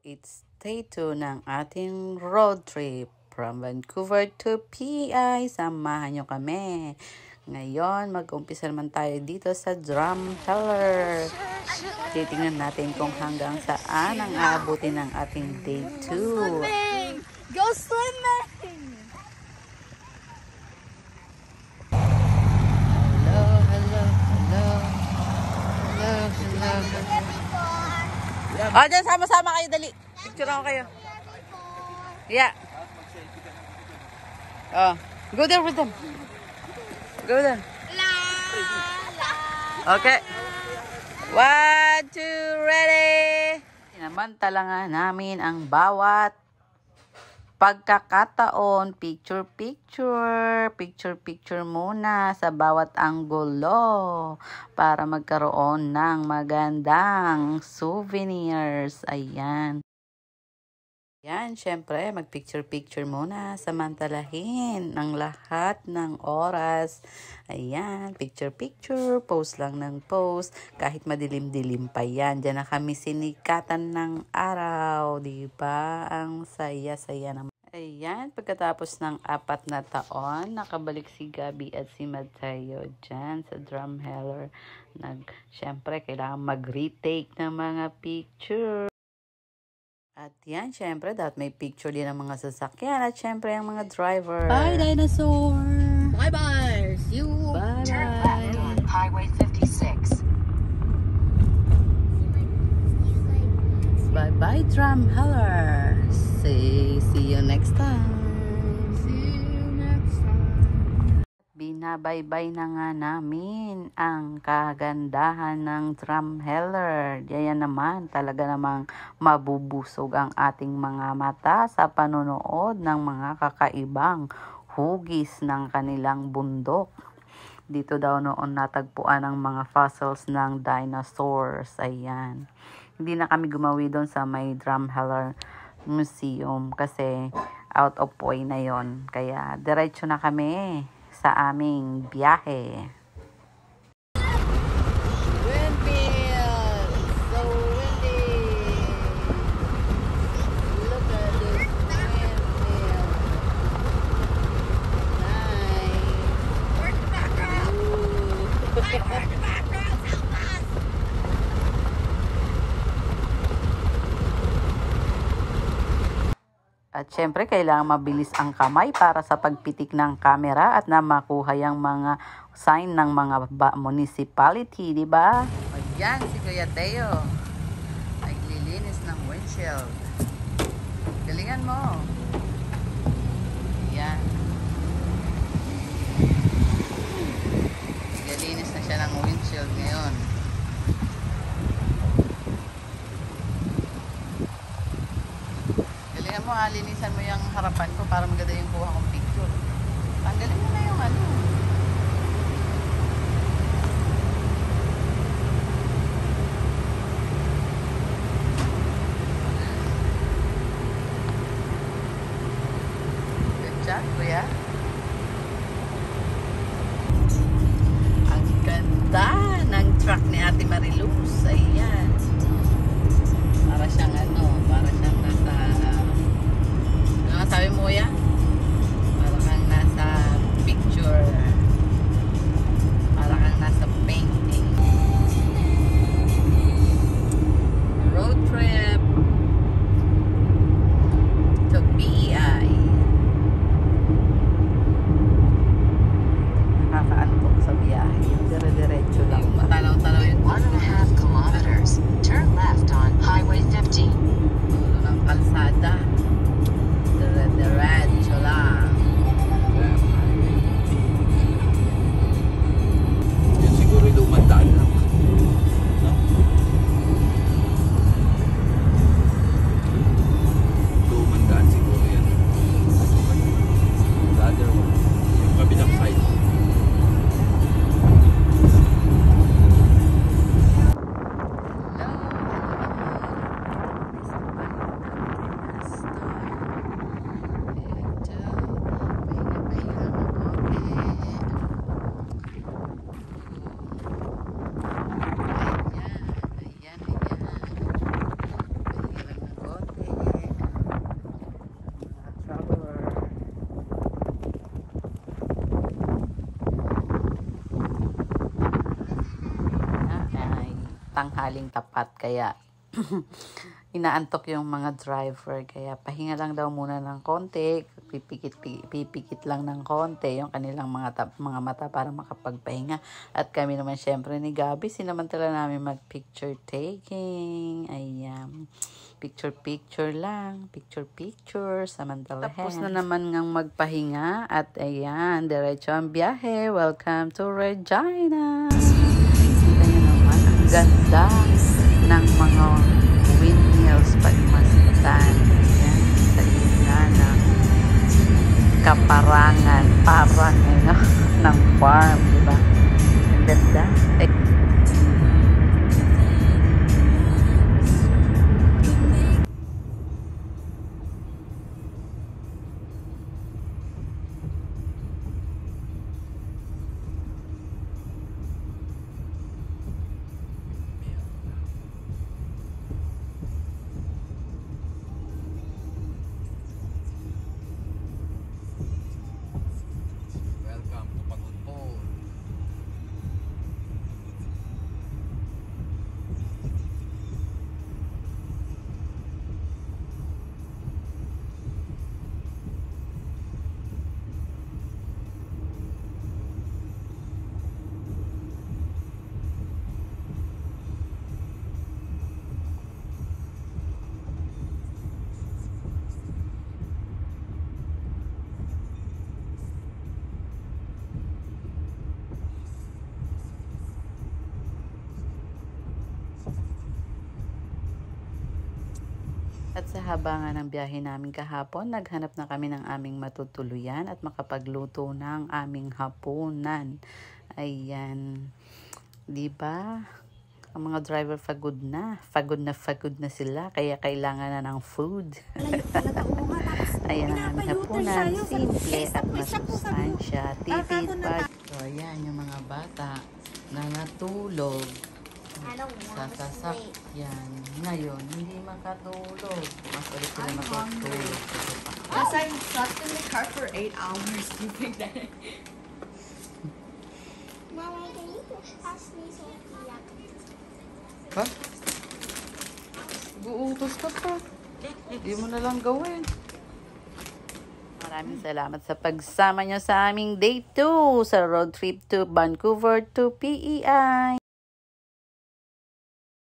it's day 2 ng ating road trip from Vancouver to PEI. Samahan nyo kami. Ngayon, mag-umpisa naman tayo dito sa Drumheller. Titingnan natin kung hanggang saan ang aabutin ng ating day 2. Go swimming! Oh, dyan, sama-sama kayo, dali. Picture ako kayo. Yeah. Oh, go there with them. Go there. Okay. 1, 2, ready. Sinamantala namin ang bawat pagkakataon, picture muna sa bawat anggulo para magkaroon ng magandang souvenirs. Ayan. Yan, syempre, mag-picture muna, samantalahin ang lahat ng oras. Ayan, picture, post lang ng post, kahit madilim-dilim pa yan. Diyan na kami sinikatan ng araw, di ba? Ang saya-saya naman. Ayan, pagkatapos ng 4 na taon, nakabalik si Gabi at si Mateo dyan sa Drumheller. Syempre, kailangan mag-retake ng mga picture. At yan, syempre, dapat may picture din ng mga sasakyan at syempre ang mga driver. Bye, dinosaur! Bye-bye! See you! Bye-bye! Highway 56. Bye-bye, Drumheller! See you next time! Binabaybay na nga namin ang kagandahan ng Drumheller. Yan naman, talaga namang mabubusog ang ating mga mata sa panonood ng mga kakaibang hugis ng kanilang bundok. Dito daw noon natagpuan ang mga fossils ng dinosaurs. Ayan. Hindi na kami gumawi doon sa may Drumheller Museum kasi out of way na yon. Kaya diretso na kami sa aming biyahe. Windmill! So windy! Look at this windmill. Nice. Where's the background? Where's the background? Help us! At syempre, kailangan mabilis ang kamay para sa pagpitik ng camera at na makuha yung mga sign ng mga municipality, di ba? Yan, si Kuya Teo. Naglilinis ng windshield. Galingan mo. Yan. Naglilinis na siya ng windshield ngayon. Mo, linisan mo yung harapan ko para maganda yung kuha kong picture. Tanggalin mo na yung ano. Good job, kuya. Ang ganda ng truck ni Ate Mariluz. Ayan. Para siyang ano, para siyang nasa sabi mo ya? Para kang nasa picture. Para kang nasa painting. Road trip to PEI. Nakakaantok sa biyahe. Dire-diretso lang. In 1.5 kilometers, tanghaling tapat. Kaya inaantok yung mga driver. Kaya pahinga lang daw muna ng konti. Pipikit lang ng konti yung kanilang mga mata para makapagpahinga. At kami naman syempre ni Gabi, sinamantala namin mag-picture taking. Ayan. Picture lang. Picture. Samantalahan. Tapos na naman ngang magpahinga. At ayan, diretso ang biyahe. Welcome to Regina. Kita nyo naman, ang ganda ng mga windmills pagmasdan. Ayan, sa gitna ng kaparangan. Parang, ng farm, diba? Ang ganda. Welcome to Pagudpon. At sa haba nga ng biyahe namin kahapon, naghanap na kami ng aming matutuluyan at makapagluto ng aming hapunan. Ayan. Diba? Ang mga driver pagod na. Pagod na sila. Kaya kailangan na ng food. Ayan ang aming hapunan. Simple at masustansya. Tipid pag. So, ayan yung mga bata na natulog. Sasasak yan. Ngayon, hindi makatulog. Mas ulit sila makatulog. Yes, I slept in the car for 8 hours. You think that? Mama, can you pass me Sophia? Ha? Buutos ka pa. Hindi mo na lang gawin. Maraming salamat sa pagsama nyo sa aming day 2 sa road trip to Vancouver to PEI.